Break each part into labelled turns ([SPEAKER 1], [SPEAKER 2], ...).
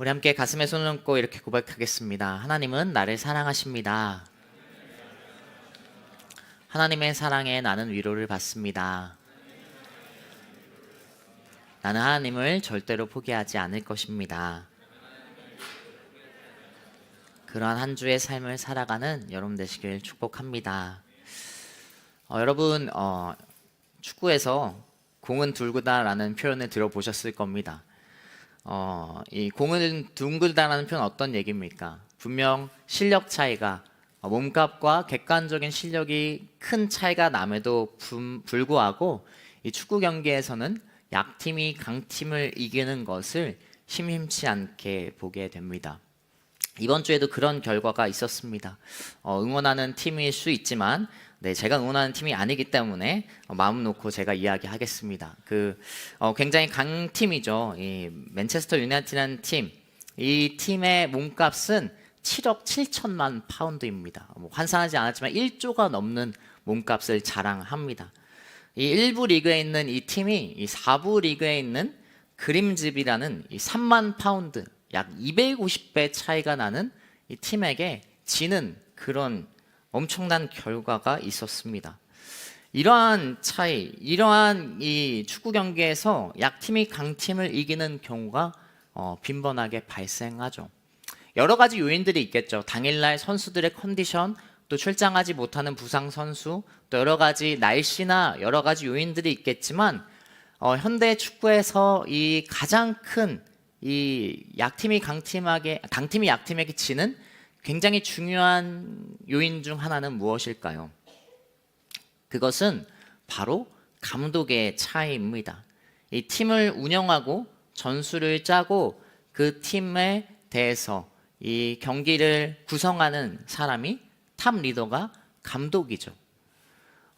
[SPEAKER 1] 우리 함께 가슴에 손을 얹고 이렇게 고백하겠습니다. 하나님은 나를 사랑하십니다. 하나님의 사랑에 나는 위로를 받습니다. 나는 하나님을 절대로 포기하지 않을 것입니다. 그러한 한 주의 삶을 살아가는 여러분 되시길 축복합니다. 여러분 축구에서 공은 둥글다라는 표현을 들어보셨을 겁니다. 이 공은 둥글다라는 표현 어떤 얘기입니까? 분명 실력 차이가 몸값과 객관적인 실력이 큰 차이가 남에도 불구하고 이 축구 경기에서는 약팀이 강팀을 이기는 것을 심심치 않게 보게 됩니다. 이번 주에도 그런 결과가 있었습니다. 응원하는 팀일 수 있지만 제가 응원하는 팀이 아니기 때문에 마음 놓고 제가 이야기하겠습니다. 굉장히 강팀이죠. 이 맨체스터 유나이티드라는 팀, 이 팀의 몸값은 7억 7천만 파운드입니다. 환산하지 않았지만 1조가 넘는 몸값을 자랑합니다. 이 1부 리그에 있는 이 팀이 이 4부 리그에 있는 그림집이라는 이 3만 파운드, 약 250배 차이가 나는 이 팀에게 지는 그런 엄청난 결과가 있었습니다. 이러한 차이, 이러한 이 축구 경기에서 약팀이 강팀을 이기는 경우가 빈번하게 발생하죠. 여러 가지 요인들이 있겠죠. 당일날 선수들의 컨디션, 또 출장하지 못하는 부상 선수, 또 여러 가지 날씨나 여러 가지 요인들이 있겠지만 현대 축구에서 이 가장 큰 이 강팀이 약팀에게 지는 굉장히 중요한 요인 중 하나는 무엇일까요? 그것은 바로 감독의 차이입니다. 이 팀을 운영하고 전술을 짜고 그 팀에 대해서 이 경기를 구성하는 사람이 탑 리더가 감독이죠.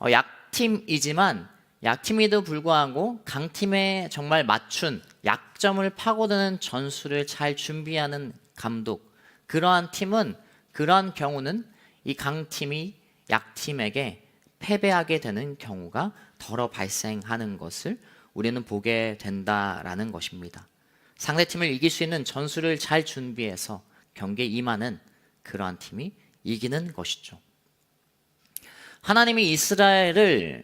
[SPEAKER 1] 약팀이지만 약팀에도 불구하고 강팀에 정말 맞춘 약점을 파고드는 전술을 잘 준비하는 감독, 그러한 팀은 그러한 경우는 이 강팀이 약팀에게 패배하게 되는 경우가 덜어 발생하는 것을 우리는 보게 된다라는 것입니다. 상대팀을 이길 수 있는 전술을 잘 준비해서 경기에 임하는 그러한 팀이 이기는 것이죠. 하나님이 이스라엘을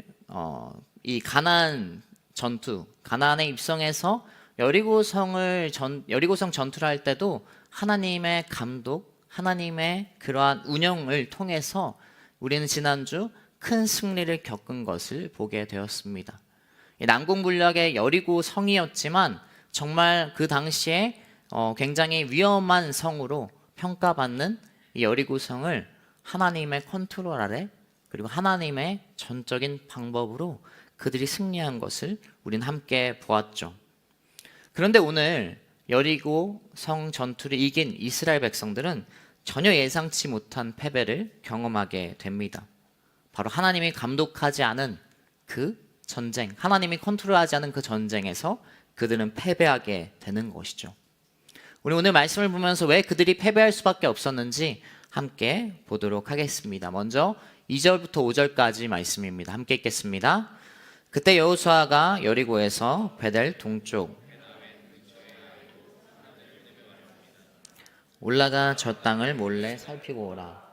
[SPEAKER 1] 이 가나안 전투, 가나안에 입성해서 여리고성 전투를 할 때도 하나님의 감독, 하나님의 그러한 운영을 통해서 우리는 지난주 큰 승리를 겪은 것을 보게 되었습니다. 난공불락의 여리고성이었지만 정말 그 당시에 굉장히 위험한 성으로 평가받는 이 여리고성을 하나님의 컨트롤 아래 그리고 하나님의 전적인 방법으로 그들이 승리한 것을 우리는 함께 보았죠. 그런데 오늘 여리고성 전투를 이긴 이스라엘 백성들은 전혀 예상치 못한 패배를 경험하게 됩니다. 바로 하나님이 감독하지 않은 그 전쟁, 하나님이 컨트롤하지 않은 그 전쟁에서 그들은 패배하게 되는 것이죠. 우리 오늘 말씀을 보면서 왜 그들이 패배할 수밖에 없었는지 함께 보도록 하겠습니다. 먼저 2절부터 5절까지 말씀입니다. 함께 읽겠습니다. 그때 여호수아가 여리고에서 베델 동쪽 올라가 저 땅을 몰래 살피고 오라.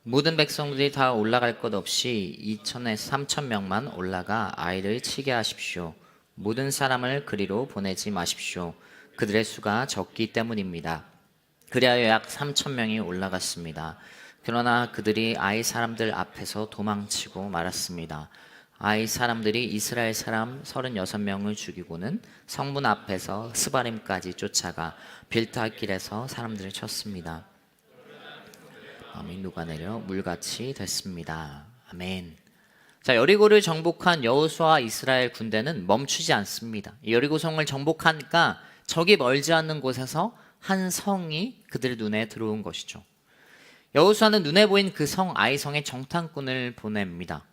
[SPEAKER 1] 모든 백성들이 다 올라갈 것 없이 2천에서 3천 명만 올라가 아이를 치게 하십시오. 모든 사람을 그리로 보내지 마십시오. 그들의 수가 적기 때문입니다. 그리하여 약 3천 명이 올라갔습니다. 그러나 그들이 아이 사람들 앞에서 도망치고 말았습니다. 아이 사람들이 이스라엘 사람 36명을 죽이고는 성문 앞에서 스바림까지 쫓아가 빌타길에서 사람들을 쳤습니다. 마음이 녹아내려 물같이 됐습니다. 아멘. 자, 여리고를 정복한 여호수아 이스라엘 군대는 멈추지 않습니다. 여리고성을 정복하니까 적이 멀지 않는 곳에서 한 성이 그들의 눈에 들어온 것이죠. 여호수아는 눈에 보인 그 성 아이성에 정탐꾼을 보냅니다.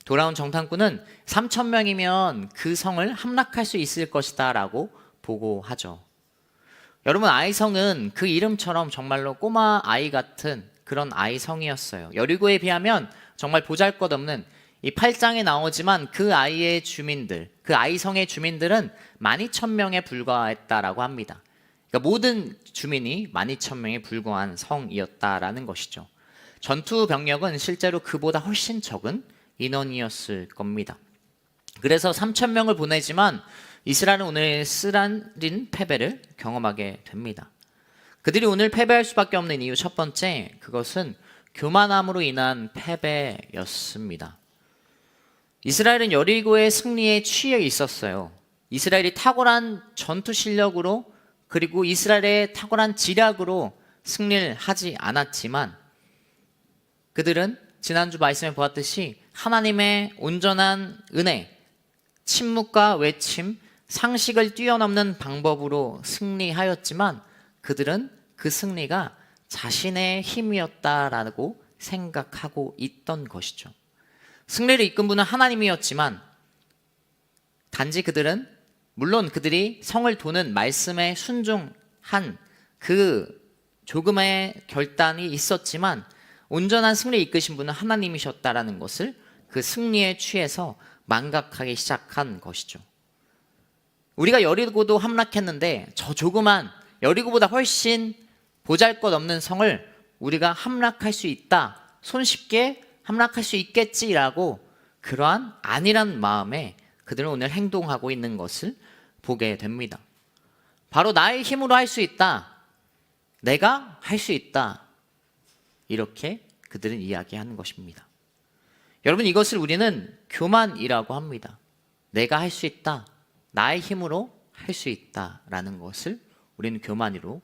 [SPEAKER 1] 돌아온 정탐꾼은 3천 명이면 그 성을 함락할 수 있을 것이다 라고 보고하죠. 여러분, 아이성은 그 이름처럼 정말로 꼬마 아이 같은 그런 아이성이었어요. 여리고에 비하면 정말 보잘것없는 이 8장에 나오지만 그 아이의 주민들, 그 아이 성의 주민들은 12,000명에 불과했다라고 합니다. 그러니까 모든 주민이 12,000명에 불과한 성이었다라는 것이죠. 전투 병력은 실제로 그보다 훨씬 적은 인원이었을 겁니다. 그래서 3,000명을 보내지만 이스라엘은 오늘 쓰라린 패배를 경험하게 됩니다. 그들이 오늘 패배할 수밖에 없는 이유 첫 번째, 그것은 교만함으로 인한 패배였습니다. 이스라엘은 여리고의 승리에 취해 있었어요. 이스라엘이 탁월한 전투 실력으로 그리고 이스라엘의 탁월한 지략으로 승리를 하지 않았지만 그들은 지난주 말씀에 보았듯이 하나님의 온전한 은혜, 침묵과 외침, 상식을 뛰어넘는 방법으로 승리하였지만 그들은 그 승리가 자신의 힘이었다라고 생각하고 있던 것이죠. 승리를 이끈 분은 하나님이었지만 단지 그들은 물론 그들이 성을 도는 말씀에 순종한 그 조금의 결단이 있었지만 온전한 승리를 이끄신 분은 하나님이셨다라는 것을 그 승리에 취해서 망각하기 시작한 것이죠. 우리가 여리고도 함락했는데 저 조그만 여리고보다 훨씬 보잘것없는 성을 우리가 함락할 수 있다, 손쉽게 함락할 수 있겠지라고 그러한 안일한 마음에 그들은 오늘 행동하고 있는 것을 보게 됩니다. 바로 나의 힘으로 할 수 있다, 내가 할 수 있다, 이렇게 그들은 이야기하는 것입니다. 여러분, 이것을 우리는 교만이라고 합니다. 내가 할 수 있다, 나의 힘으로 할 수 있다라는 것을 우리는 교만으로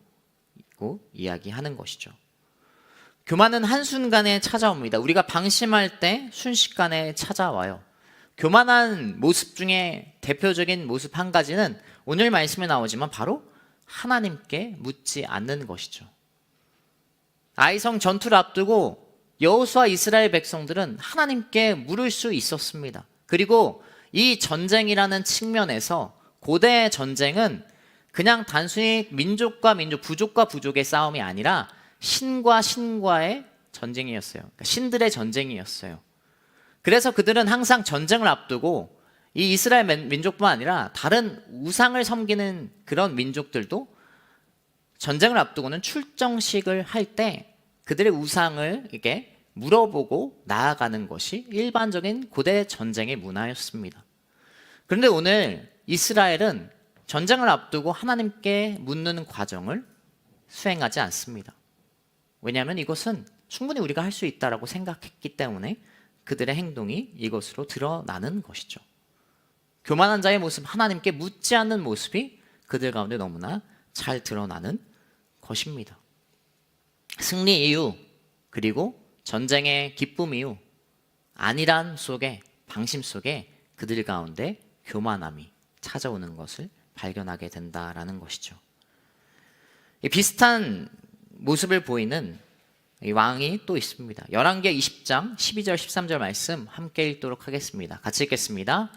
[SPEAKER 1] 이야기하는 것이죠. 교만은 한순간에 찾아옵니다. 우리가 방심할 때 순식간에 찾아와요. 교만한 모습 중에 대표적인 모습 한 가지는 오늘 말씀에 나오지만 바로 하나님께 묻지 않는 것이죠. 아이성 전투를 앞두고 여호수아 이스라엘 백성들은 하나님께 물을 수 있었습니다. 그리고 이 전쟁이라는 측면에서 고대 전쟁은 그냥 단순히 민족과 민족, 부족과 부족의 싸움이 아니라 신과 신과의 전쟁이었어요. 그러니까 신들의 전쟁이었어요. 그래서 그들은 항상 전쟁을 앞두고 이 이스라엘 민족뿐만 아니라 다른 우상을 섬기는 그런 민족들도 전쟁을 앞두고는 출정식을 할 때 그들의 우상을 이렇게 물어보고 나아가는 것이 일반적인 고대 전쟁의 문화였습니다. 그런데 오늘 이스라엘은 전쟁을 앞두고 하나님께 묻는 과정을 수행하지 않습니다. 왜냐하면 이것은 충분히 우리가 할 수 있다라고 생각했기 때문에 그들의 행동이 이것으로 드러나는 것이죠. 교만한 자의 모습, 하나님께 묻지 않는 모습이 그들 가운데 너무나 잘 드러나는 것입니다. 승리 이후 그리고 전쟁의 기쁨 이후 안일함 속에, 방심 속에 그들 가운데 교만함이 찾아오는 것을 발견하게 된다라는 것이죠. 비슷한 모습을 보이는 왕이 또 있습니다. 열왕기하 20장 12절 13절 말씀 함께 읽도록 하겠습니다. 같이 읽겠습니다.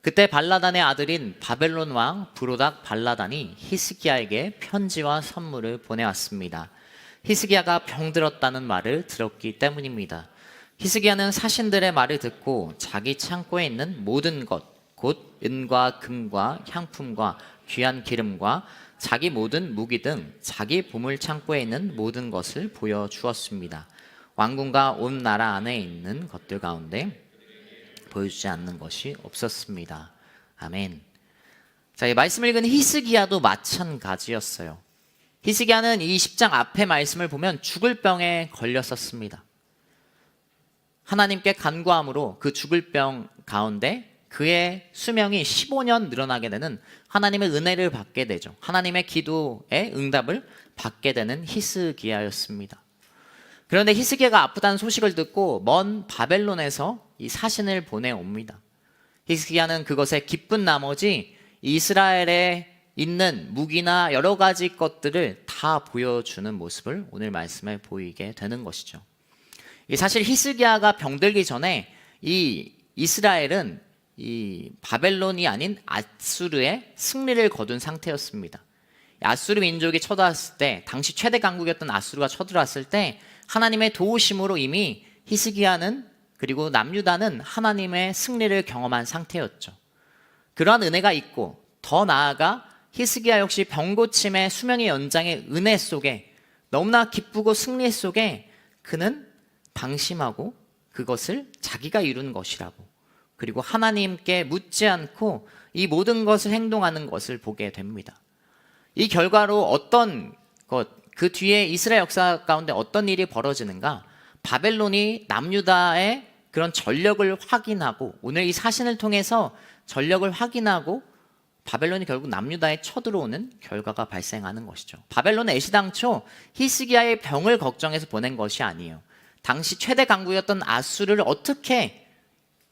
[SPEAKER 1] 그때 발라단의 아들인 바벨론 왕 브로닥 발라단이 히스기야에게 편지와 선물을 보내왔습니다. 히스기야가 병들었다는 말을 들었기 때문입니다. 히스기야는 사신들의 말을 듣고 자기 창고에 있는 모든 것, 곧 은과 금과 향품과 귀한 기름과 자기 모든 무기 등 자기 보물 창고에 있는 모든 것을 보여주었습니다. 왕궁과 온 나라 안에 있는 것들 가운데 보여주지 않는 것이 없었습니다. 아멘. 자, 이 말씀 읽은 히스기야도 마찬가지였어요. 히스기야는 이 10장 앞에 말씀을 보면 죽을 병에 걸렸었습니다. 하나님께 간구함으로 그 죽을 병 가운데 그의 수명이 15년 늘어나게 되는 하나님의 은혜를 받게 되죠. 하나님의 기도의 응답을 받게 되는 히스기야였습니다. 그런데 히스기야가 아프다는 소식을 듣고 먼 바벨론에서 이 사신을 보내옵니다. 히스기야는 그것에 기쁜 나머지 이스라엘에 있는 무기나 여러 가지 것들을 다 보여주는 모습을 오늘 말씀에 보이게 되는 것이죠. 사실 히스기야가 병들기 전에 이 이스라엘은 이 바벨론이 아닌 아수르의 승리를 거둔 상태였습니다. 아수르 민족이 쳐들어왔을 때, 당시 최대 강국이었던 아수르가 쳐들어왔을 때 하나님의 도우심으로 이미 히스기야는 그리고 남유다는 하나님의 승리를 경험한 상태였죠. 그러한 은혜가 있고 더 나아가 히스기야 역시 병고침의 수명의 연장의 은혜 속에 너무나 기쁘고 승리 속에 그는 방심하고 그것을 자기가 이룬 것이라고, 그리고 하나님께 묻지 않고 이 모든 것을 행동하는 것을 보게 됩니다. 이 결과로 어떤 것, 그 뒤에 이스라엘 역사 가운데 어떤 일이 벌어지는가? 바벨론이 남유다의 그런 전력을 확인하고, 오늘 이 사신을 통해서 전력을 확인하고 바벨론이 결국 남유다에 쳐들어오는 결과가 발생하는 것이죠. 바벨론은 애시당초 히스기야의 병을 걱정해서 보낸 것이 아니에요. 당시 최대 강국이었던 아수르를 어떻게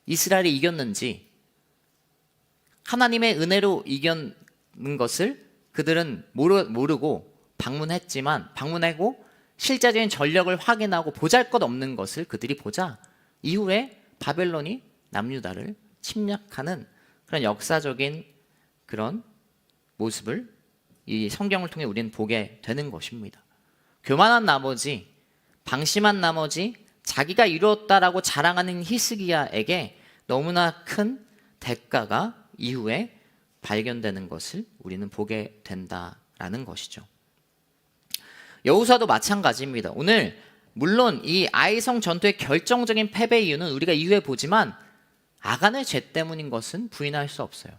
[SPEAKER 1] 이스라엘이 이겼는지, 하나님의 은혜로 이겼는 것을 그들은 모르고 방문하고 실제적인 전력을 확인하고 보잘것없는 것을 그들이 보자 이후에 바벨론이 남유다를 침략하는 그런 역사적인 그런 모습을 이 성경을 통해 우리는 보게 되는 것입니다. 교만한 나머지, 방심한 나머지 자기가 이루었다라고 자랑하는 히스기야에게 너무나 큰 대가가 이후에 발견되는 것을 우리는 보게 된다라는 것이죠. 여호수아도 마찬가지입니다. 오늘 물론 이 아이성 전투의 결정적인 패배 이유는 우리가 이후에 보지만 아간의 죄 때문인 것은 부인할 수 없어요.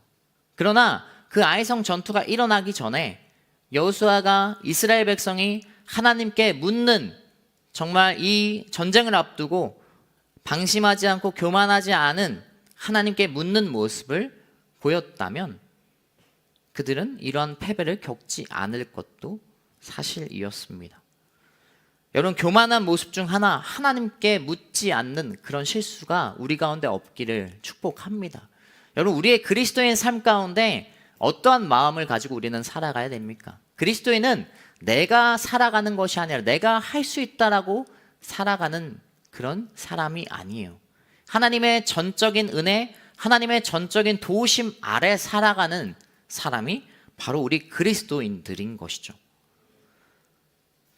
[SPEAKER 1] 그러나 그 아이성 전투가 일어나기 전에 여호수아가 이스라엘 백성이 하나님께 묻는, 정말 이 전쟁을 앞두고 방심하지 않고 교만하지 않은 하나님께 묻는 모습을 보였다면 그들은 이러한 패배를 겪지 않을 것도 사실이었습니다. 여러분, 교만한 모습 중 하나, 하나님께 묻지 않는 그런 실수가 우리 가운데 없기를 축복합니다. 여러분, 우리의 그리스도인 삶 가운데 어떠한 마음을 가지고 우리는 살아가야 됩니까? 그리스도인은 내가 살아가는 것이 아니라 내가 할 수 있다라고 살아가는 그런 사람이 아니에요. 하나님의 전적인 은혜, 하나님의 전적인 도우심 아래 살아가는 사람이 바로 우리 그리스도인들인 것이죠.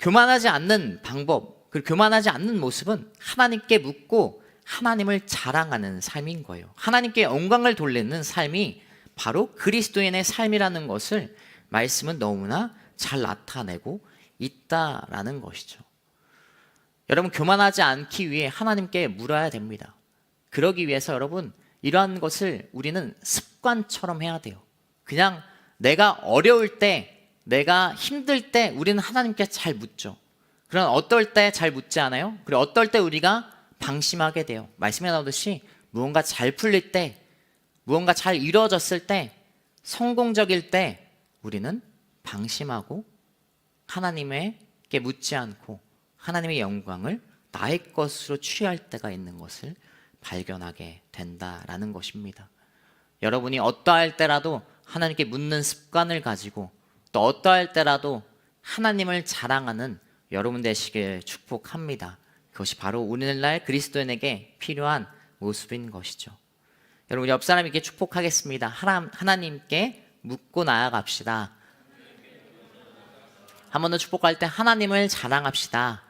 [SPEAKER 1] 교만하지 않는 방법, 그리고 교만하지 않는 모습은 하나님께 묻고 하나님을 자랑하는 삶인 거예요. 하나님께 영광을 돌리는 삶이 바로 그리스도인의 삶이라는 것을 말씀은 너무나 잘 나타내고 있다라는 것이죠. 여러분, 교만하지 않기 위해 하나님께 물어야 됩니다. 그러기 위해서 여러분, 이러한 것을 우리는 습관처럼 해야 돼요. 그냥 내가 어려울 때, 내가 힘들 때 우리는 하나님께 잘 묻죠. 그러나 어떨 때 잘 묻지 않아요? 그리고 어떨 때 우리가 방심하게 돼요. 말씀에 나오듯이 무언가 잘 풀릴 때, 무언가 잘 이루어졌을 때, 성공적일 때 우리는 방심하고 하나님께 묻지 않고 하나님의 영광을 나의 것으로 취할 때가 있는 것을 발견하게 된다라는 것입니다. 여러분이 어떠할 때라도 하나님께 묻는 습관을 가지고 또 어떠할 때라도 하나님을 자랑하는 여러분 되시길 축복합니다. 그것이 바로 오늘날 그리스도인에게 필요한 모습인 것이죠. 여러분, 옆 사람에게 축복하겠습니다. 하나님께 묻고 나아갑시다. 한 번 더 축복할 때 하나님을 자랑합시다.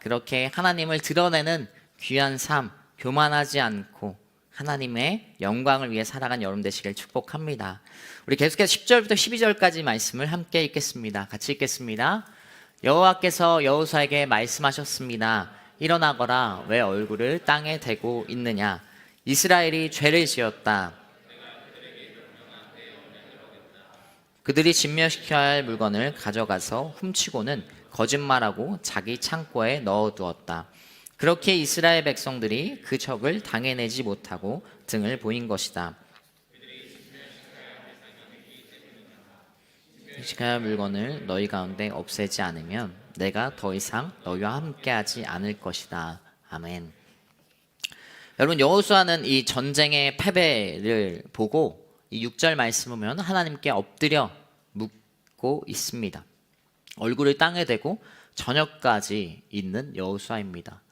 [SPEAKER 1] 그렇게 하나님을 드러내는 귀한 삶, 교만하지 않고 하나님의 영광을 위해 살아간 여러분 되시길 축복합니다. 우리 계속해서 10절부터 12절까지 말씀을 함께 읽겠습니다. 같이 읽겠습니다. 여호와께서 여호수아에게 말씀하셨습니다. 일어나거라, 왜 얼굴을 땅에 대고 있느냐. 이스라엘이 죄를 지었다. 그들이 진멸시켜야 할 물건을 가져가서 훔치고는 거짓말하고 자기 창고에 넣어두었다. 그렇게 이스라엘 백성들이 그 적을 당해내지 못하고 등을 보인 것이다. 진멸시켜야 할 물건을 너희 가운데 없애지 않으면 내가 더 이상 너희와 함께하지 않을 것이다. 아멘. 여러분, 여호수아는 이 전쟁의 패배를 보고 이 6절 말씀을 보면 하나님께 엎드려 묻고 있습니다. 얼굴을 땅에 대고 저녁까지 있는 여호수아입니다.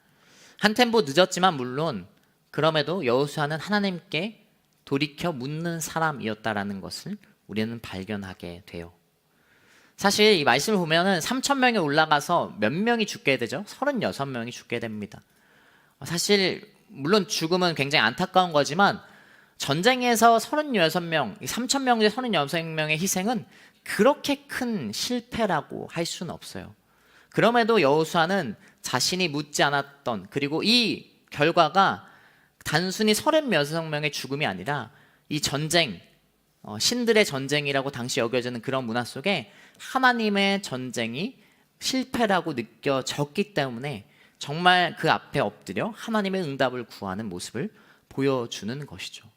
[SPEAKER 1] 한 템포 늦었지만 물론 그럼에도 여호수아는 하나님께 돌이켜 묻는 사람이었다라는 것을 우리는 발견하게 돼요. 사실 이 말씀을 보면은 3,000명에 올라가서 몇 명이 죽게 되죠? 36명이 죽게 됩니다. 사실 물론 죽음은 굉장히 안타까운 거지만 전쟁에서 36명, 3,000명 대 36명의 희생은 그렇게 큰 실패라고 할 수는 없어요. 그럼에도 여호수아는 자신이 묻지 않았던, 그리고 이 결과가 단순히 36명의 죽음이 아니라 이 전쟁, 신들의 전쟁이라고 당시 여겨지는 그런 문화 속에 하나님의 전쟁이 실패라고 느껴졌기 때문에 정말 그 앞에 엎드려 하나님의 응답을 구하는 모습을 보여주는 것이죠.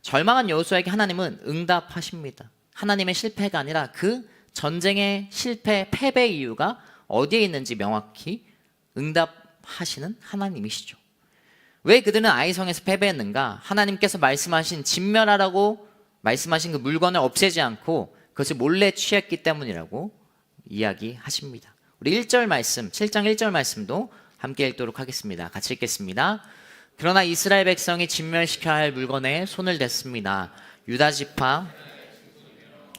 [SPEAKER 1] 절망한 여호수아에게 하나님은 응답하십니다. 하나님의 실패가 아니라 그 전쟁의 실패, 패배 이유가 어디에 있는지 명확히 응답하시는 하나님이시죠. 왜 그들은 아이성에서 패배했는가? 하나님께서 말씀하신 진멸하라고 말씀하신 그 물건을 없애지 않고 그것을 몰래 취했기 때문이라고 이야기하십니다. 우리 1절 말씀, 7장 1절 말씀도 함께 읽도록 하겠습니다. 같이 읽겠습니다. 그러나 이스라엘 백성이 진멸시켜야 할 물건에 손을 댔습니다. 유다 지파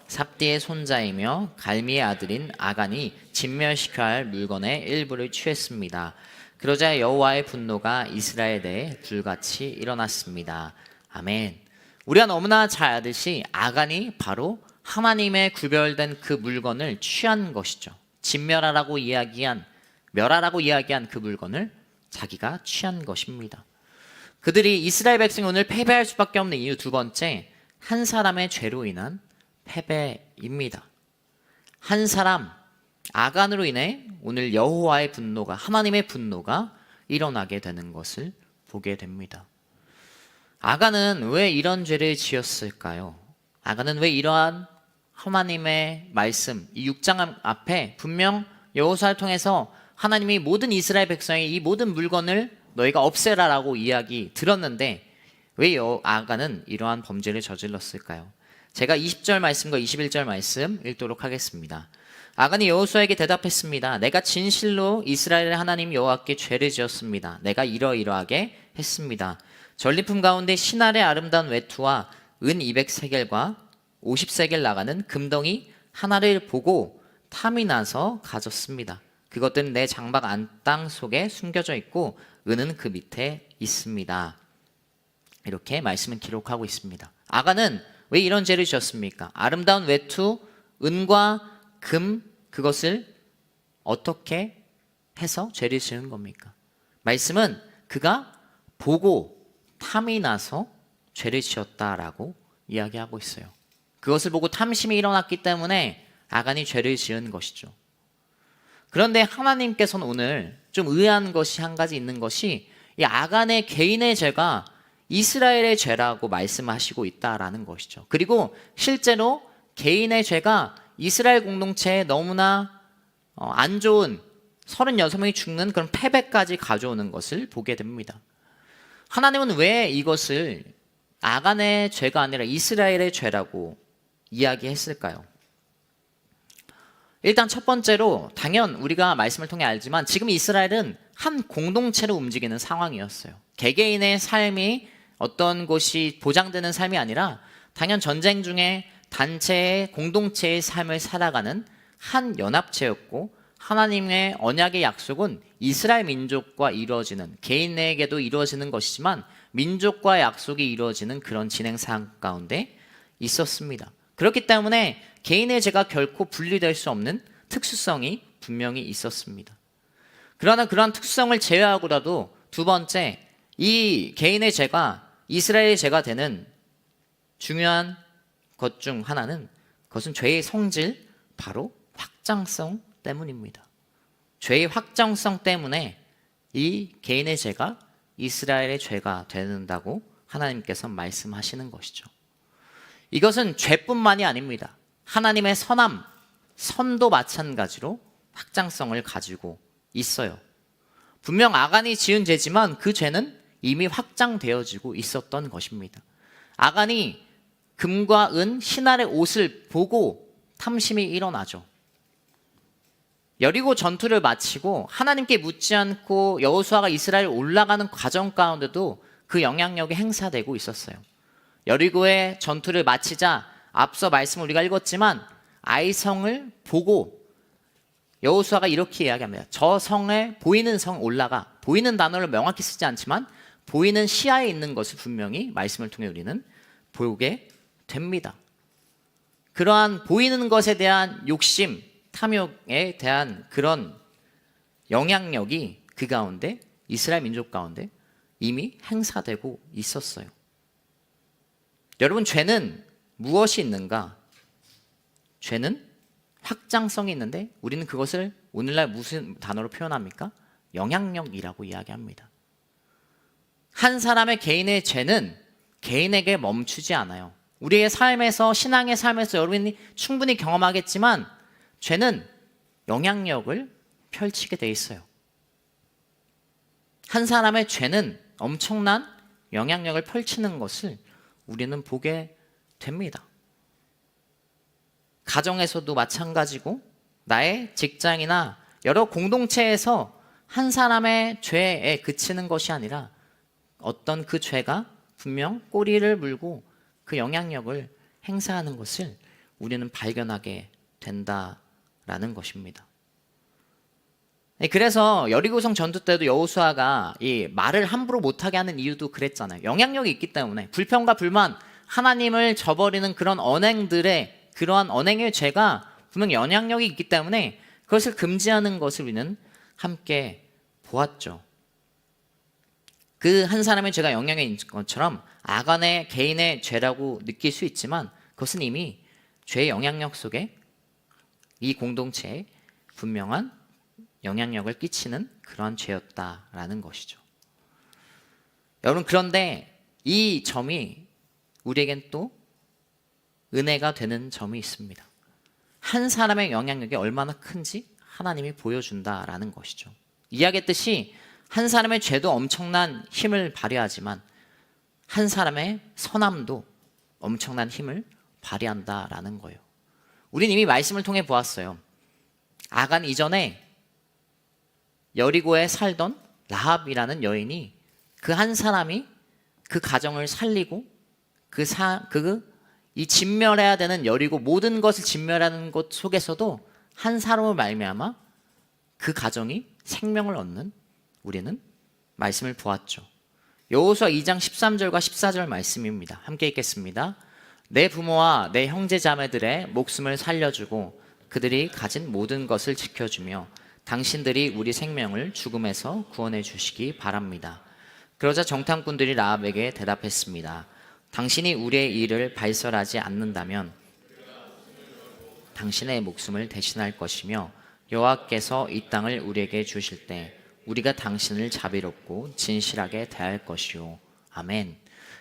[SPEAKER 1] 삽디의 손자이며 갈미의 아들인 아간이 진멸시켜야 할 물건의 일부를 취했습니다. 그러자 여호와의 분노가 이스라엘에 대해 불같이 일어났습니다. 아멘. 우리가 너무나 잘 아듯이 아간이 바로 하나님의 구별된 그 물건을 취한 것이죠. 진멸하라고 이야기한, 멸하라고 이야기한 그 물건을 자기가 취한 것입니다. 그들이 이스라엘 백성이 오늘 패배할 수밖에 없는 이유 두 번째, 한 사람의 죄로 인한 패배입니다. 한 사람, 아간으로 인해 오늘 여호와의 분노가, 하나님의 분노가 일어나게 되는 것을 보게 됩니다. 아간은 왜 이런 죄를 지었을까요? 아간은 왜 이러한 하나님의 말씀, 이 6장 앞에 분명 여호수아를 통해서 하나님이 모든 이스라엘 백성의 이 모든 물건을 너희가 없애라라고 이야기 들었는데 왜 아간은 이러한 범죄를 저질렀을까요? 제가 20절 말씀과 21절 말씀 읽도록 하겠습니다. 아간이 여호수아에게 대답했습니다. 내가 진실로 이스라엘의 하나님 여호와께 죄를 지었습니다. 내가 이러이러하게 했습니다. 전리품 가운데 신할의 아름다운 외투와 은 200세겔과 50세겔 나가는 금덩이 하나를 보고 탐이 나서 가졌습니다. 그것들은 내 장막 안땅 속에 숨겨져 있고 은은 그 밑에 있습니다. 이렇게 말씀을 기록하고 있습니다. 아간은 왜 이런 죄를 지었습니까? 아름다운 외투, 은과 금, 그것을 어떻게 해서 죄를 지은 겁니까? 말씀은 그가 보고 탐이 나서 죄를 지었다라고 이야기하고 있어요. 그것을 보고 탐심이 일어났기 때문에 아간이 죄를 지은 것이죠. 그런데 하나님께서는 오늘 좀 의아한 것이 한 가지 있는 것이 이 아간의 개인의 죄가 이스라엘의 죄라고 말씀하시고 있다라는 것이죠. 그리고 실제로 개인의 죄가 이스라엘 공동체에 너무나 안 좋은 36명이 죽는 그런 패배까지 가져오는 것을 보게 됩니다. 하나님은 왜 이것을 아간의 죄가 아니라 이스라엘의 죄라고 이야기했을까요? 일단 첫 번째로 당연 우리가 말씀을 통해 알지만 지금 이스라엘은 한 공동체로 움직이는 상황이었어요. 개개인의 삶이 어떤 곳이 보장되는 삶이 아니라 당연 전쟁 중에 단체의 공동체의 삶을 살아가는 한 연합체였고 하나님의 언약의 약속은 이스라엘 민족과 이루어지는 개인에게도 이루어지는 것이지만 민족과 약속이 이루어지는 그런 진행상 가운데 있었습니다. 그렇기 때문에 개인의 죄가 결코 분리될 수 없는 특수성이 분명히 있었습니다. 그러나 그러한 특수성을 제외하고라도 두 번째, 이 개인의 죄가 이스라엘의 죄가 되는 중요한 것 중 하나는 그것은 죄의 성질, 바로 확장성 때문입니다. 죄의 확장성 때문에 이 개인의 죄가 이스라엘의 죄가 된다고 하나님께서 말씀하시는 것이죠. 이것은 죄뿐만이 아닙니다. 하나님의 선함, 선도 마찬가지로 확장성을 가지고 있어요. 분명 아간이 지은 죄지만 그 죄는 이미 확장되어지고 있었던 것입니다. 아간이 금과 은, 신할의 옷을 보고 탐심이 일어나죠. 여리고 전투를 마치고 하나님께 묻지 않고 여호수아가 이스라엘 올라가는 과정 가운데도 그 영향력이 행사되고 있었어요. 여리고의 전투를 마치자 앞서 말씀 우리가 읽었지만 아이성을 보고 여호수아가 이렇게 이야기합니다. 저 성에 보이는 성 올라가. 보이는 단어를 명확히 쓰지 않지만 보이는 시야에 있는 것을 분명히 말씀을 통해 우리는 보게 됩니다. 그러한 보이는 것에 대한 욕심, 탐욕에 대한 그런 영향력이 그 가운데, 이스라엘 민족 가운데 이미 행사되고 있었어요. 여러분, 죄는 무엇이 있는가? 죄는 확장성이 있는데 우리는 그것을 오늘날 무슨 단어로 표현합니까? 영향력이라고 이야기합니다. 한 사람의 개인의 죄는 개인에게 멈추지 않아요. 우리의 삶에서, 신앙의 삶에서 여러분이 충분히 경험하겠지만 죄는 영향력을 펼치게 돼 있어요. 한 사람의 죄는 엄청난 영향력을 펼치는 것을 우리는 보게 됩니다. 가정에서도 마찬가지고 나의 직장이나 여러 공동체에서 한 사람의 죄에 그치는 것이 아니라 어떤 그 죄가 분명 꼬리를 물고 그 영향력을 행사하는 것을 우리는 발견하게 된다라는 것입니다. 그래서 여리고성 전투 때도 여호수아가 이 말을 함부로 못하게 하는 이유도 그랬잖아요. 영향력이 있기 때문에. 불평과 불만, 하나님을 저버리는 그런 언행들의, 그러한 언행의 죄가 분명 영향력이 있기 때문에 그것을 금지하는 것을 우리는 함께 보았죠. 그 한 사람의 죄가 영향력이 있는 것처럼 아간의 개인의 죄라고 느낄 수 있지만 그것은 이미 죄의 영향력 속에 이 공동체에 분명한 영향력을 끼치는 그러한 죄였다라는 것이죠. 여러분, 그런데 이 점이 우리에겐 또 은혜가 되는 점이 있습니다. 한 사람의 영향력이 얼마나 큰지 하나님이 보여준다라는 것이죠. 이야기했듯이 한 사람의 죄도 엄청난 힘을 발휘하지만 한 사람의 선함도 엄청난 힘을 발휘한다라는 거예요. 우린 이미 말씀을 통해 보았어요. 아간 이전에 여리고에 살던 라합이라는 여인이 그 한 사람이 그 가정을 살리고 이 진멸해야 되는 여리고 모든 것을 진멸하는 것 속에서도 한 사람을 말미암아 그 가정이 생명을 얻는 우리는 말씀을 보았죠. 여호수아 2장 13절과 14절 말씀입니다. 함께 읽겠습니다. 내 부모와 내 형제 자매들의 목숨을 살려주고 그들이 가진 모든 것을 지켜주며 당신들이 우리 생명을 죽음에서 구원해 주시기 바랍니다. 그러자 정탐꾼들이 라합에게 대답했습니다. 당신이 우리의 일을 발설하지 않는다면 당신의 목숨을 대신할 것이며 여호와께서 이 땅을 우리에게 주실 때 우리가 당신을 자비롭고 진실하게 대할 것이요. 아멘.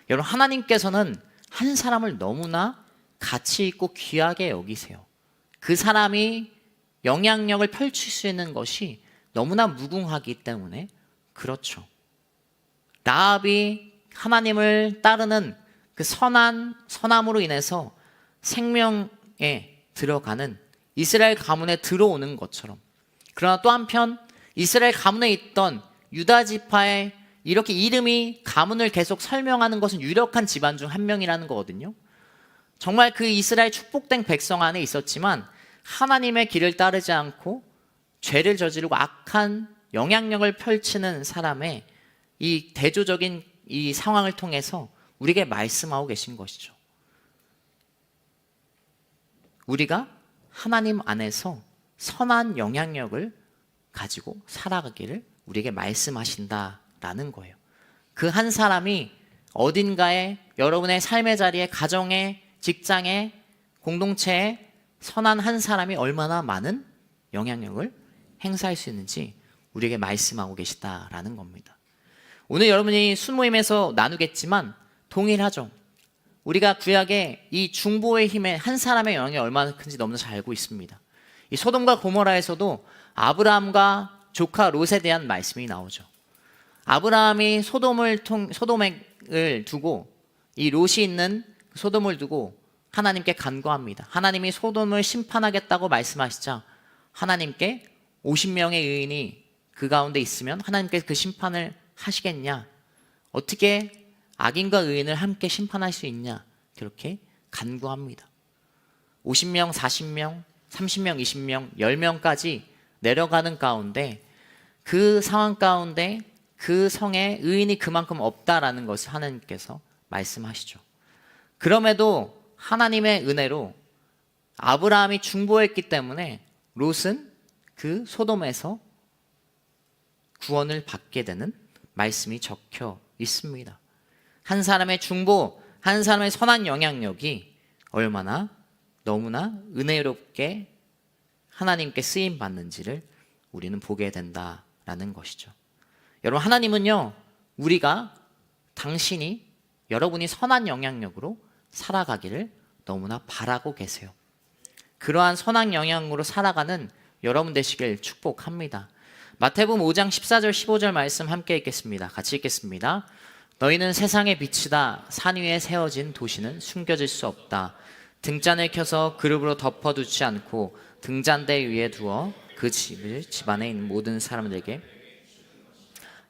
[SPEAKER 1] 여러분, 하나님께서는 한 사람을 너무나 가치 있고 귀하게 여기세요. 그 사람이 영향력을 펼칠 수 있는 것이 너무나 무궁하기 때문에 그렇죠. 라합이 하나님을 따르는 그 선함으로 인해서 생명에 들어가는 이스라엘 가문에 들어오는 것처럼, 그러나 또 한편 이스라엘 가문에 있던 유다 지파의 이렇게 이름이 가문을 계속 설명하는 것은 유력한 집안 중 한 명이라는 거거든요. 정말 그 이스라엘 축복된 백성 안에 있었지만 하나님의 길을 따르지 않고 죄를 저지르고 악한 영향력을 펼치는 사람의 이 대조적인 이 상황을 통해서 우리에게 말씀하고 계신 것이죠. 우리가 하나님 안에서 선한 영향력을 가지고 살아가기를 우리에게 말씀하신다라는 거예요. 그 한 사람이 어딘가에 여러분의 삶의 자리에, 가정에, 직장에, 공동체에 선한 한 사람이 얼마나 많은 영향력을 행사할 수 있는지 우리에게 말씀하고 계시다라는 겁니다. 오늘 여러분이 순모임에서 나누겠지만 동일하죠. 우리가 구약의 이 중보의 힘에 한 사람의 영향이 얼마나 큰지 너무나 잘 알고 있습니다. 이 소돔과 고모라에서도 아브라함과 조카 롯에 대한 말씀이 나오죠. 아브라함이 소돔을 두고, 이 롯이 있는 소돔을 두고 하나님께 간구합니다. 하나님이 소돔을 심판하겠다고 말씀하시자 하나님께 50명의 의인이 그 가운데 있으면 하나님께서 그 심판을 하시겠냐? 어떻게 악인과 의인을 함께 심판할 수 있냐? 그렇게 간구합니다. 50명, 40명, 30명, 20명, 10명까지 내려가는 가운데 그 상황 가운데 그 성에 의인이 그만큼 없다라는 것을 하나님께서 말씀하시죠. 그럼에도 하나님의 은혜로 아브라함이 중보했기 때문에 롯은 그 소돔에서 구원을 받게 되는 말씀이 적혀 있습니다. 한 사람의 중보, 한 사람의 선한 영향력이 얼마나 너무나 은혜롭게 하나님께 쓰임 받는지를 우리는 보게 된다라는 것이죠. 여러분, 하나님은요, 우리가 당신이 여러분이 선한 영향력으로 살아가기를 너무나 바라고 계세요. 그러한 선한 영향으로 살아가는 여러분 되시길 축복합니다. 마태복음 5장 14절 15절 말씀 함께 읽겠습니다. 같이 읽겠습니다. 너희는 세상의 빛이다. 산 위에 세워진 도시는 숨겨질 수 없다. 등잔을 켜서 그룹으로 덮어두지 않고 등잔대 위에 두어 그 집안에 있는 모든 사람들에게.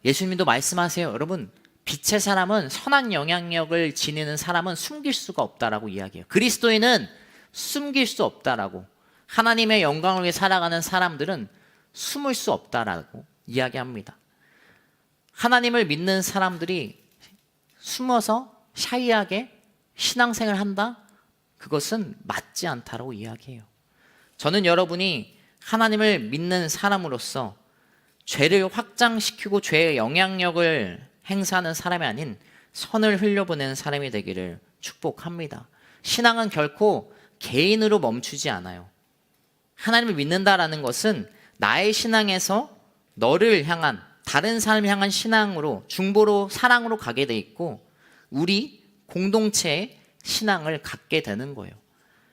[SPEAKER 1] 예수님도 말씀하세요. 여러분, 빛의 사람은, 선한 영향력을 지니는 사람은 숨길 수가 없다라고 이야기해요. 그리스도인은 숨길 수 없다라고, 하나님의 영광을 위해 살아가는 사람들은 숨을 수 없다라고 이야기합니다. 하나님을 믿는 사람들이 숨어서 샤이하게 신앙생활을 한다? 그것은 맞지 않다라고 이야기해요. 저는 여러분이 하나님을 믿는 사람으로서 죄를 확장시키고 죄의 영향력을 행사하는 사람이 아닌 선을 흘려보내는 사람이 되기를 축복합니다. 신앙은 결코 개인으로 멈추지 않아요. 하나님을 믿는다라는 것은 나의 신앙에서 너를 향한, 다른 사람을 향한 신앙으로, 중보로, 사랑으로 가게 돼 있고, 우리 공동체의 신앙을 갖게 되는 거예요.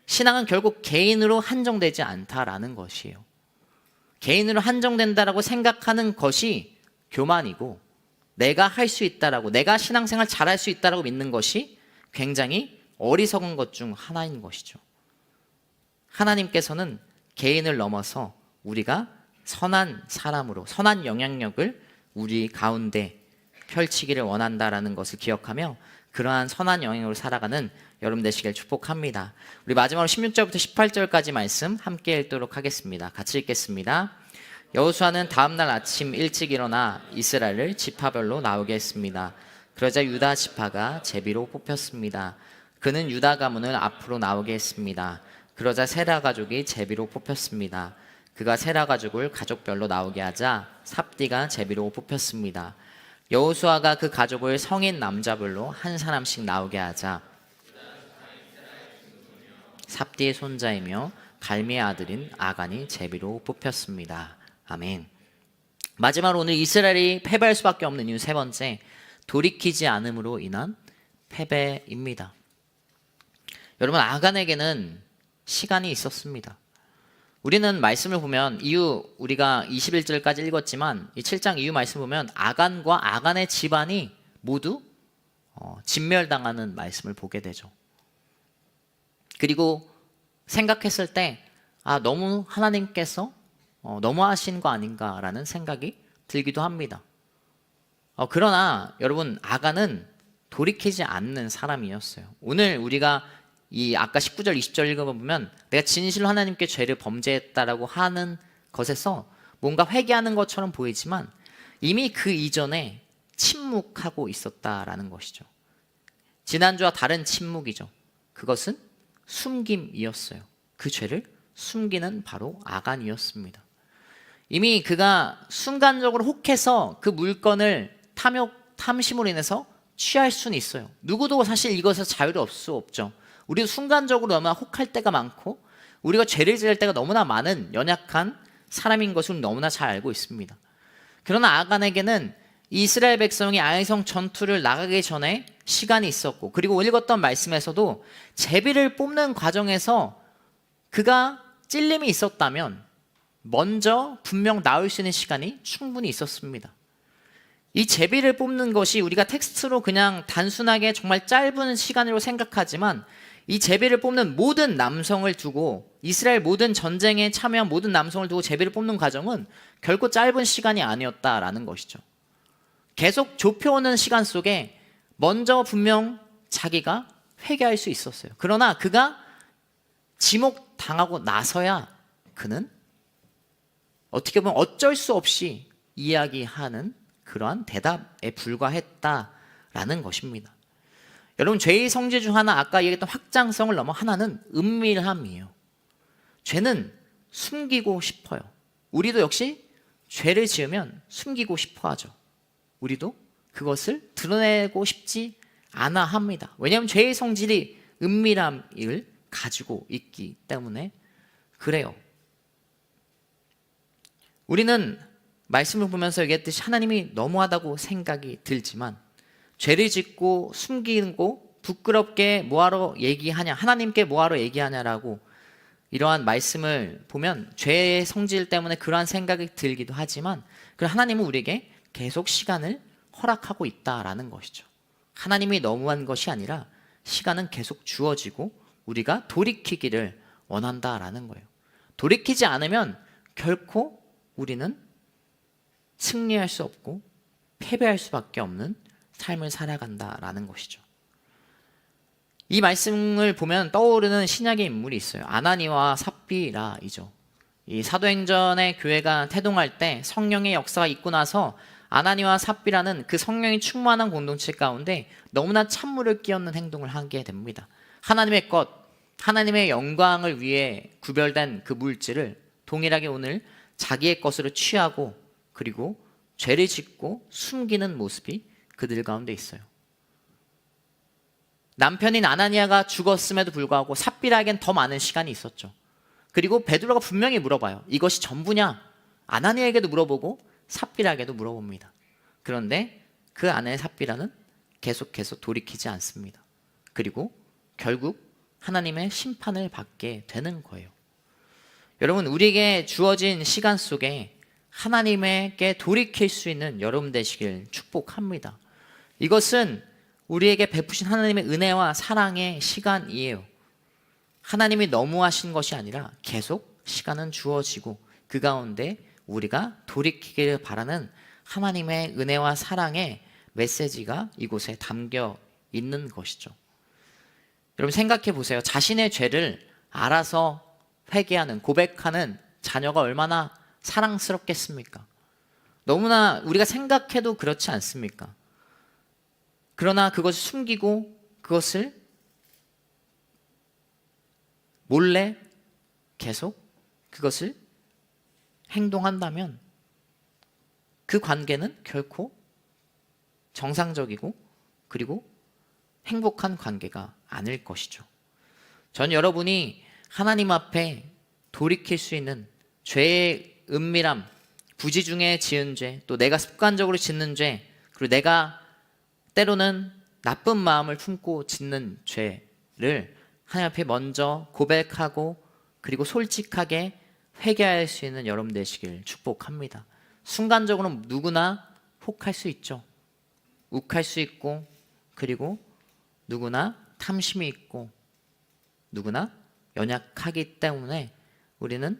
[SPEAKER 1] 신앙은 결국 개인으로 한정되지 않다라는 것이에요. 개인으로 한정된다라고 생각하는 것이 교만이고, 내가 할 수 있다라고, 내가 신앙생활 잘할 수 있다라고 믿는 것이 굉장히 어리석은 것 중 하나인 것이죠. 하나님께서는 개인을 넘어서 우리가 선한 사람으로, 선한 영향력을 우리 가운데 펼치기를 원한다라는 것을 기억하며 그러한 선한 영향으로 살아가는 여러분 되시길 축복합니다. 우리 마지막으로 16절부터 18절까지 말씀 함께 읽도록 하겠습니다. 같이 읽겠습니다. 여호수아는 다음날 아침 일찍 일어나 이스라엘을 지파별로 나오게 했습니다. 그러자 유다 지파가 제비로 뽑혔습니다. 그는 유다 가문을 앞으로 나오게 했습니다. 그러자 세라 가족이 제비로 뽑혔습니다. 그가 세라 가족을 가족별로 나오게 하자 삽디가 제비로 뽑혔습니다. 여호수아가 그 가족을 성인 남자별로 한 사람씩 나오게 하자 삽디의 손자이며 갈미의 아들인 아간이 제비로 뽑혔습니다. 아멘. 마지막으로 오늘 이스라엘이 패배할 수밖에 없는 이유 세 번째, 돌이키지 않음으로 인한 패배입니다. 여러분, 아간에게는 시간이 있었습니다. 우리는 말씀을 보면 이유, 우리가 21절까지 읽었지만 이 7장 이유 말씀 보면 아간과 아간의 집안이 모두 진멸당하는 말씀을 보게 되죠. 그리고 생각했을 때 너무 하나님께서 너무하신 거 아닌가라는 생각이 들기도 합니다. 그러나 여러분, 아간은 돌이키지 않는 사람이었어요. 오늘 우리가 이 아까 19절 20절 읽어보면 내가 진실로 하나님께 죄를 범죄했다라고 하는 것에서 뭔가 회개하는 것처럼 보이지만 이미 그 이전에 침묵하고 있었다라는 것이죠. 지난주와 다른 침묵이죠. 그것은 숨김이었어요. 그 죄를 숨기는 바로 아간이었습니다. 이미 그가 순간적으로 혹해서 그 물건을 탐심으로 인해서 취할 수는 있어요. 누구도 사실 이것에서 자유를 얻을 수 없죠. 우리도 순간적으로 너무나 혹할 때가 많고 우리가 죄를 지을 때가 너무나 많은 연약한 사람인 것을 너무나 잘 알고 있습니다. 그러나 아간에게는 이스라엘 백성이 아이성 전투를 나가기 전에 시간이 있었고, 그리고 읽었던 말씀에서도 제비를 뽑는 과정에서 그가 찔림이 있었다면 먼저 분명 나올 수 있는 시간이 충분히 있었습니다. 이 제비를 뽑는 것이 우리가 텍스트로 그냥 단순하게 정말 짧은 시간으로 생각하지만 이 제비를 뽑는 모든 남성을 두고, 이스라엘 모든 전쟁에 참여한 모든 남성을 두고 제비를 뽑는 과정은 결코 짧은 시간이 아니었다라는 것이죠. 계속 좁혀오는 시간 속에 먼저 분명 자기가 회개할 수 있었어요. 그러나 그가 지목당하고 나서야 그는 어떻게 보면 어쩔 수 없이 이야기하는 그러한 대답에 불과했다라는 것입니다. 여러분, 죄의 성질 중 하나, 아까 얘기했던 확장성을 넘어 하나는 은밀함이에요. 죄는 숨기고 싶어요. 우리도 역시 죄를 지으면 숨기고 싶어 하죠. 우리도 그것을 드러내고 싶지 않아 합니다. 왜냐하면 죄의 성질이 은밀함을 가지고 있기 때문에 그래요. 우리는 말씀을 보면서 얘기했듯이 하나님이 너무하다고 생각이 들지만, 죄를 짓고 숨기고 부끄럽게 뭐하러 얘기하냐, 하나님께 뭐하러 얘기하냐라고 이러한 말씀을 보면 죄의 성질 때문에 그러한 생각이 들기도 하지만, 하나님은 우리에게 계속 시간을 허락하고 있다라는 것이죠. 하나님이 너무한 것이 아니라 시간은 계속 주어지고 우리가 돌이키기를 원한다라는 거예요. 돌이키지 않으면 결코 우리는 승리할 수 없고 패배할 수밖에 없는 삶을 살아간다라는 것이죠. 이 말씀을 보면 떠오르는 신약의 인물이 있어요. 아나니와 삽비라이죠. 이 사도행전의 교회가 태동할 때 성령의 역사가 있고 나서 아나니와 삽비라는 그 성령이 충만한 공동체 가운데 너무나 찬물을 끼얹는 행동을 하게 됩니다. 하나님의 것, 하나님의 영광을 위해 구별된 그 물질을 동일하게 오늘 자기의 것으로 취하고 그리고 죄를 짓고 숨기는 모습이 그들 가운데 있어요. 남편인 아나니아가 죽었음에도 불구하고 삽비라에겐 더 많은 시간이 있었죠. 그리고 베드로가 분명히 물어봐요. 이것이 전부냐? 아나니아에게도 물어보고 삽비라에게도 물어봅니다. 그런데 그 아내 삽비라는 계속해서 돌이키지 않습니다. 그리고 결국 하나님의 심판을 받게 되는 거예요. 여러분, 우리에게 주어진 시간 속에 하나님에게 돌이킬 수 있는 여러분 되시길 축복합니다. 이것은 우리에게 베푸신 하나님의 은혜와 사랑의 시간이에요. 하나님이 너무하신 것이 아니라 계속 시간은 주어지고 그 가운데 우리가 돌이키기를 바라는 하나님의 은혜와 사랑의 메시지가 이곳에 담겨 있는 것이죠. 여러분, 생각해 보세요. 자신의 죄를 알아서 회개하는, 고백하는 자녀가 얼마나 사랑스럽겠습니까? 너무나 우리가 생각해도 그렇지 않습니까? 그러나 그것을 숨기고 그것을 몰래 계속 그것을 행동한다면 그 관계는 결코 정상적이고 그리고 행복한 관계가 아닐 것이죠. 전 여러분이 하나님 앞에 돌이킬 수 있는 죄의 은밀함, 부지 중에 지은 죄, 또 내가 습관적으로 짓는 죄, 그리고 내가 때로는 나쁜 마음을 품고 짓는 죄를 하나님 앞에 먼저 고백하고 그리고 솔직하게 회개할 수 있는 여러분 되시길 축복합니다. 순간적으로 누구나 혹할 수 있죠. 욱할 수 있고 그리고 누구나 탐심이 있고 누구나 연약하기 때문에 우리는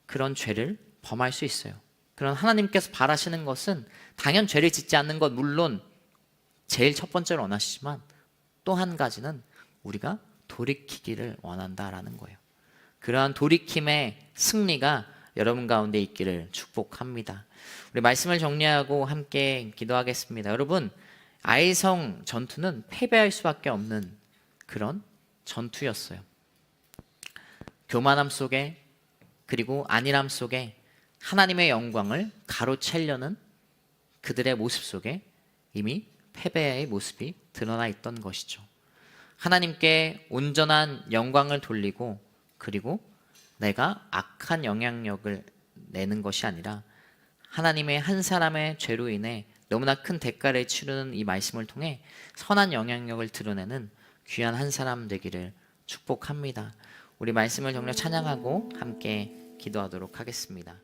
[SPEAKER 1] 그런 죄를 범할 수 있어요. 그런 하나님께서 바라시는 것은 당연 죄를 짓지 않는 것 물론 제일 첫 번째로 원하시지만 또 한 가지는 우리가 돌이키기를 원한다라는 거예요. 그러한 돌이킴의 승리가 여러분 가운데 있기를 축복합니다. 우리 말씀을 정리하고 함께 기도하겠습니다. 여러분, 아이성 전투는 패배할 수밖에 없는 그런 전투였어요. 교만함 속에 그리고 안일함 속에 하나님의 영광을 가로채려는 그들의 모습 속에 이미 패배의 모습이 드러나 있던 것이죠. 하나님께 온전한 영광을 돌리고 그리고 내가 악한 영향력을 내는 것이 아니라 하나님의 한 사람의 죄로 인해 너무나 큰 대가를 치르는 이 말씀을 통해 선한 영향력을 드러내는 귀한 한 사람 되기를 축복합니다. 우리 말씀을 정말 찬양하고 함께 기도하도록 하겠습니다.